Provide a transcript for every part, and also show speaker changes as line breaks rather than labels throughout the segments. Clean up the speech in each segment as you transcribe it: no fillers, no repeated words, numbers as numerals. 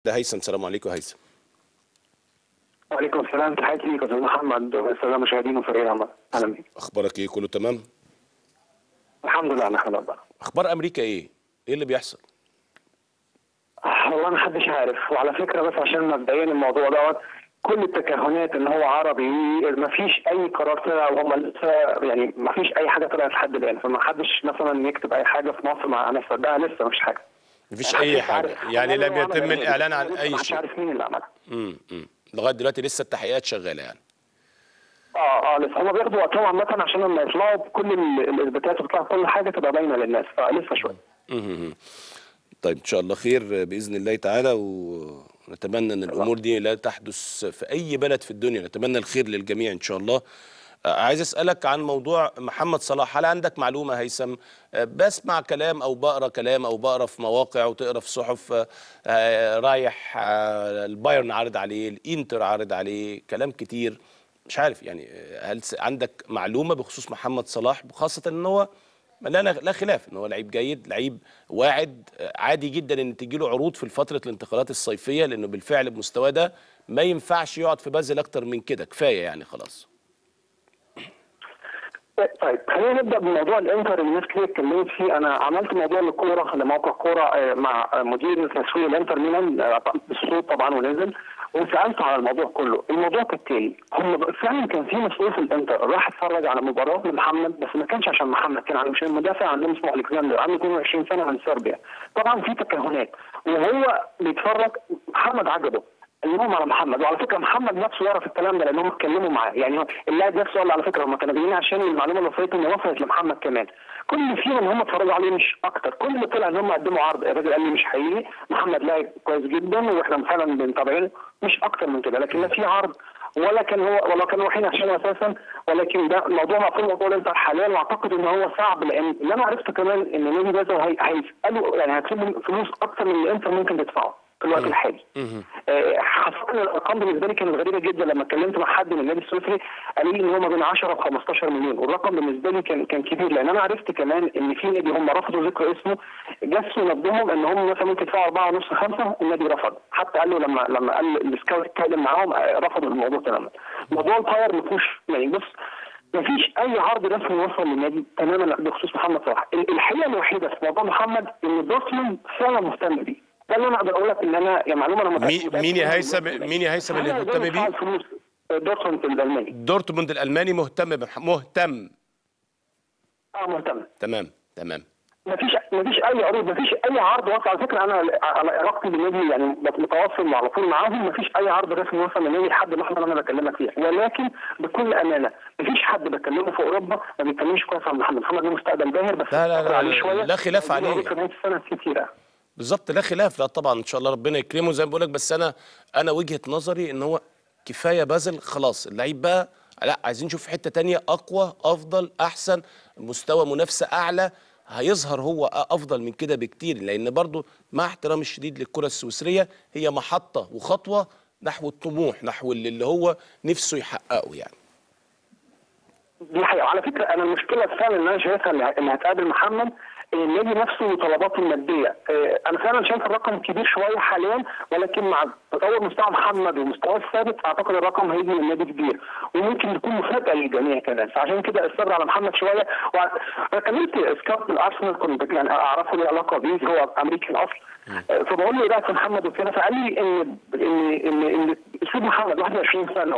ده هيثم. السلام عليكم هيثم.
وعليكم السلام، تحياتي ليك استاذ محمد والساده المشاهدين وفريق العمل. اهلا بيك.
اخبارك ايه؟ كله تمام؟
الحمد لله نحمد الله.
اخبار امريكا ايه؟ ايه اللي بيحصل؟
والله ما حدش عارف، وعلى فكره بس عشان مبدئيا الموضوع دوت كل التكهنات ان هو عربي، ما فيش اي قرار طلع، وهم لسه يعني ما فيش اي حاجه طلعت لحد الان، فما حدش مثلا يكتب اي حاجه في مصر مع نصدقها، لسه ما فيش حاجه.
مفيش اي حاجه يعني، لم يتم الاعلان عن اي
مش
شيء.
عارف مين اللي عملها.
لغايه دلوقتي لسه التحقيقات شغاله يعني.
لسه هم بياخدوا وقتهم عامه عشان لما يطلعوا بكل الاثباتات وتطلع كل حاجه تبقى باينه للناس، فلسه شويه.
طيب ان شاء الله خير باذن الله تعالى، ونتمنى ان الامور دي لا تحدث في اي بلد في الدنيا، نتمنى الخير للجميع ان شاء الله. عايز اسالك عن موضوع محمد صلاح، هل عندك معلومه هيثم؟ بسمع كلام او بقرا كلام او بقرا في مواقع وتقرا في صحف، رايح البايرن عارض عليه، الانتر عارض عليه، كلام كتير مش عارف يعني. هل عندك معلومه بخصوص محمد صلاح، خاصه ان هو لا خلاف ان هو لعيب جيد، لعيب واعد، عادي جدا ان تجي له عروض في فتره الانتقالات الصيفيه، لانه بالفعل بمستواه ده ما ينفعش يقعد في بازل اكتر من كده، كفايه يعني خلاص.
طيب خلينا نبدا بموضوع الانتر اللي الناس كتير اتكلمت فيه. انا عملت موضوع للكوره لموقع كوره مع مدير تسويق الانتر ميلان بالصوت طبعا، ونزل وسالته على الموضوع كله. الموضوع كالتالي، هم فعلا كان في مسؤول في الانتر راح اتفرج على مباراه لمحمد، بس ما كانش عشان محمد، كان عشان المدافع عندهم اسمه الكسندر، عنده 22 سنه من صربيا. طبعا في تكهنات، وهو بيتفرج محمد عجبه اللوم على محمد. وعلى فكره محمد نفسه يعرف الكلام ده لان هم اتكلموا معاه، يعني اللاعب نفسه قال على فكره هم كانوا جايين عشان المعلومه اللي وصلت لمحمد كمان. كل اللي فيهم ان هم اتفرجوا عليه مش اكتر، كل اللي طلع ان هم قدموا عرض، الراجل قال لي مش حقيقي، محمد لاعب كويس جدا واحنا فعلا بنتابعه، مش اكتر من كده، لكن لا في عرض ولا كانوا رايحين عشانه اساسا. ولكن ده الموضوع مقفول، موضوع الانتر حاليا، واعتقد ان هو صعب، لان اللي انا عرفته كمان ان نادي بازل هيسالوا يعني هيطلبوا فلوس اكتر من اللي الانتر ممكن تدفعه في الوقت الحالي. خاصة الارقام بالنسبه لي كانت غريبه جدا. لما اتكلمت مع حد من النادي السويسري قال لي ان هو ما بين 10 و 15 مليون، والرقم بالنسبه لي كان كبير، لان انا عرفت كمان ان في نادي هم رفضوا ذكر اسمه، جسوا نبضهم ان هم مثلا ممكن يدفعوا 4.5 5، النادي رفض، حتى قال له لما قال السكاوت اتكلم معاهم رفضوا الموضوع تماما. موضوع الباير ما فيهوش يعني، بص ما فيش اي عرض رسمي وصل للنادي تماما بخصوص محمد صلاح. الحقيقه الوحيده في موضوع محمد ان دورتموند فعلا مهتم بيه، ده اللي انا اقدر اقول لك ان انا يعني معلومه انا متاكد.
مين يا هيثم اللي مهتم بيه؟
دورتموند الالماني.
دورتموند الالماني مهتم مهتم.
مهتم.
تمام.
مفيش اي عروض، مفيش اي عرض وصل. على فكره انا على علاقتي بالنادي يعني متواصل على طول معاهم، مفيش اي عرض رسمي وصل للنادي لحد اللحظه اللي انا بكلمك فيها. ولكن بكل امانه مفيش حد بكلمه في اوروبا ما بيتكلمش كويس عن محمد له مستقبل باهر، بس
لا خلاف عليه. بالظبط، لا خلاف، لا طبعا ان شاء الله ربنا يكرمه زي ما بقول لك. بس انا وجهه نظري ان هو كفايه بازل خلاص، اللعيب بقى لا عايزين نشوف حته تانية اقوى، افضل، احسن، مستوى منافسه اعلى، هيظهر هو افضل من كده بكتير. لان برضو مع احترامي الشديد للكره السويسريه هي محطه وخطوه نحو الطموح، نحو اللي هو نفسه يحققه يعني.
دي حقيقة. على فكرة أنا المشكلة فعلا اللي أنا شايفها اللي هتقابل محمد النادي نفسه وطلباته المادية. أنا فعلا شايف الرقم كبير شوية حاليا، ولكن مع تطور مستوى محمد ومستواه الثابت أعتقد الرقم هيجي من نادي كبير، وممكن يكون مفاجأة للجميع كمان، فعشان كده الصبر على محمد شوية. وأنا كلمت سكاوت من الأرسنال، كنت يعني أعرفه له علاقة بيه، هو أمريكي الأصل، فبقول له إيه رأيك في محمد وكده، فقال لي إن أسلوب محمد 21 سنة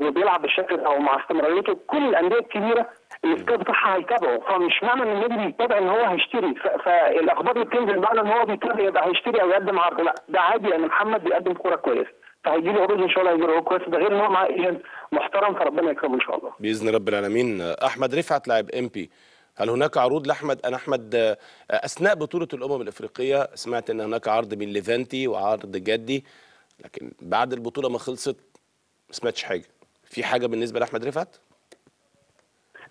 وبيلعب بالشكل أو مع استمراريته كل الأندية الكبيرة السكاوت بتاعها هيتابعه، فمش معنى ان النادي بيتابع ان هو هيشتري، فالاخبار اللي بتنزل معنى ان هو بيتابع يبقى هيشتري او يقدم عرض، لا ده عادي لان محمد بيقدم كوره كويسه، فهيجي له عروض ان شاء الله، هيجي له كويس، ده غير ان هو معاه ايجنت محترم، فربنا يكرمه ان شاء الله
باذن رب العالمين. احمد رفعت لاعب MP، هل هناك عروض لاحمد؟ انا احمد اثناء بطوله الافريقيه سمعت ان هناك عرض من ليفانتي وعرض جدي، لكن بعد البطوله ما خلصت ما سمعتش حاجه. في حاجه بالنسبه لاحمد رفعت؟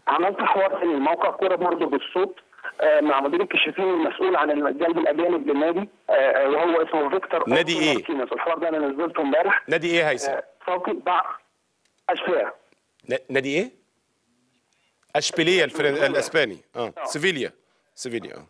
عملت حوار في موقع كوره برضه بالصوت مع مدير الكشافين المسؤول عن جلب الاجانب للنادي، وهو اسمه فيكتور.
نادي ايه؟
الحوار ده انا نزلته امبارح.
نادي ايه هيثم؟
صوتي اشبيليه.
نادي ايه؟ اشبيليه الاسباني. سيفيليا.
سيفيليا.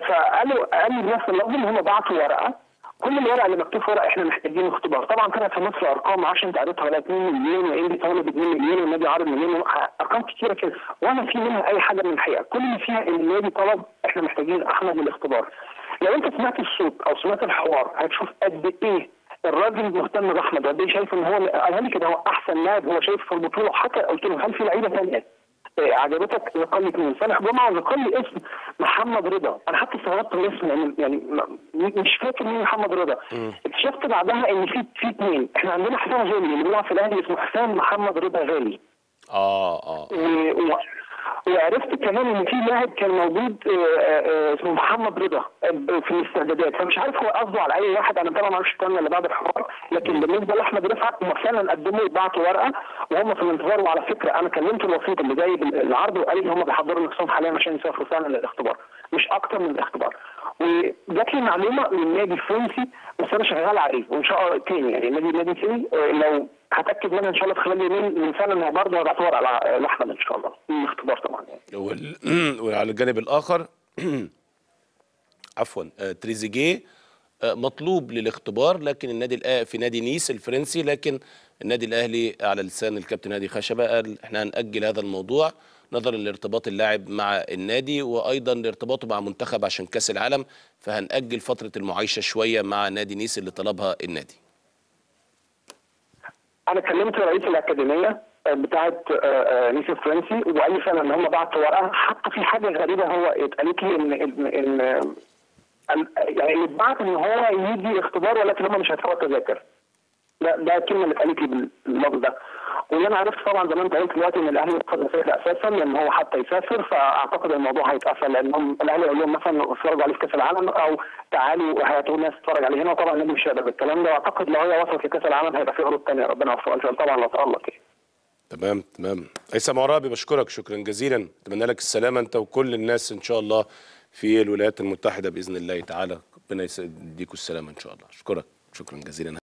فقال لي بنفس اللفظ ان هم بعتوا ورقه كل الورق اللي مكتوب في ورق احنا محتاجين اختبار. طبعا طلعت في مصر ارقام عشان انت قريتها ولا 2 مليون وانبي طالب 2 مليون والنادي عارض مليون، ارقام كتيره كده، ولا في منها اي حاجه من الحقيقه. كل اللي فيها ان النادي طلب احنا محتاجين احمد للاختبار. لو انت سمعت الصوت او سمعت الحوار هتشوف قد ايه الراجل مهتم باحمد، قد ايه شايف ان هو قال لي كده هو احسن لاعب هو شايف في البطوله. حتى قلت له هل في لعيبه ثانيه عجبتك؟ ذكر لي 2 صالح جمعه وذكر لي اسم محمد رضا. انا حتى استغربت من الاسم يعني مش فاكر مين محمد رضا. اكتشفت بعدها ان في 2. احنا عندنا حسام غالي اللي بيلعب في الاهلي اسمه حسام محمد رضا غالي. وعرفت كمان ان في لاعب كان موجود اسمه محمد رضا في الاستعدادات، فمش عارف هو قصده على اي واحد. انا طبعا ما اعرفش الكلام اللي بعد الحوار، لكن بالنسبه لاحمد رفعت هم فعلا قدموا وبعتوا ورقه وهم في الانتظار. وعلى فكره انا كلمت الوسيط اللي جاي بالعرض وقال لي هم بيحضروا نفسهم حاليا عشان يسافروا فعلا للاختبار، مش اكتر من الاختبار. وجات لي معلومه من نادي فرنسي بس انا شغال عليه وان شاء الله تاني، يعني نادي تاني لو هتاكد منها ان شاء الله في خلال يومين من فعلا برضه هبعت ورقه لاحمد ان شاء الله الاختبار طبعا يعني.
وعلى الجانب الاخر عفوا تريزيجيه مطلوب للاختبار، لكن النادي في نادي نيس الفرنسي، لكن النادي الاهلي على لسان الكابتن هادي خشبه قال احنا هنأجل هذا الموضوع نظرا لارتباط اللاعب مع النادي وايضا لارتباطه مع منتخب عشان كاس العالم، فهنأجل فتره المعايشه شويه مع نادي نيس اللي طلبها النادي.
انا كلمت رئيس الاكاديميه بتاعه نيس الفرنسي وقال لي فعلا ان هم بعتوا ورقه. حتى في حاجه غريبه هو اتقالت لي ان يعني اللي اتبعت ان هو يجي اختبار ولكن هم مش هيدفعوا تذاكر. ده الكلمه اللي اتقالت لي باللفظ ده. واللي انا عرفت طبعا زي ما انت قلت دلوقتي ان الاهلي رفض الفكره اساسا لان هو حتى يسافر، فاعتقد الموضوع هيتقفل لانهم الاهلي يقول لهم مثلا اتفرجوا عليه في كاس العالم او تعالوا هاتوا ناس تتفرج عليه هنا، وطبعا النادي مش هيقدر بالكلام ده. واعتقد لو هي وصلت لكاس العالم هيبقى في عروض ثانيه ربنا يوفقه ان شاء الله طبعا لو تألق يعني.
تمام. هيثم عرابي بشكرك شكرا جزيلا، اتمنى لك السلامه انت وكل الناس ان شاء الله في الولايات المتحده باذن الله تعالى، ربنا يديكوا السلامه ان شاء الله. اشكرك شكرا جزيلا.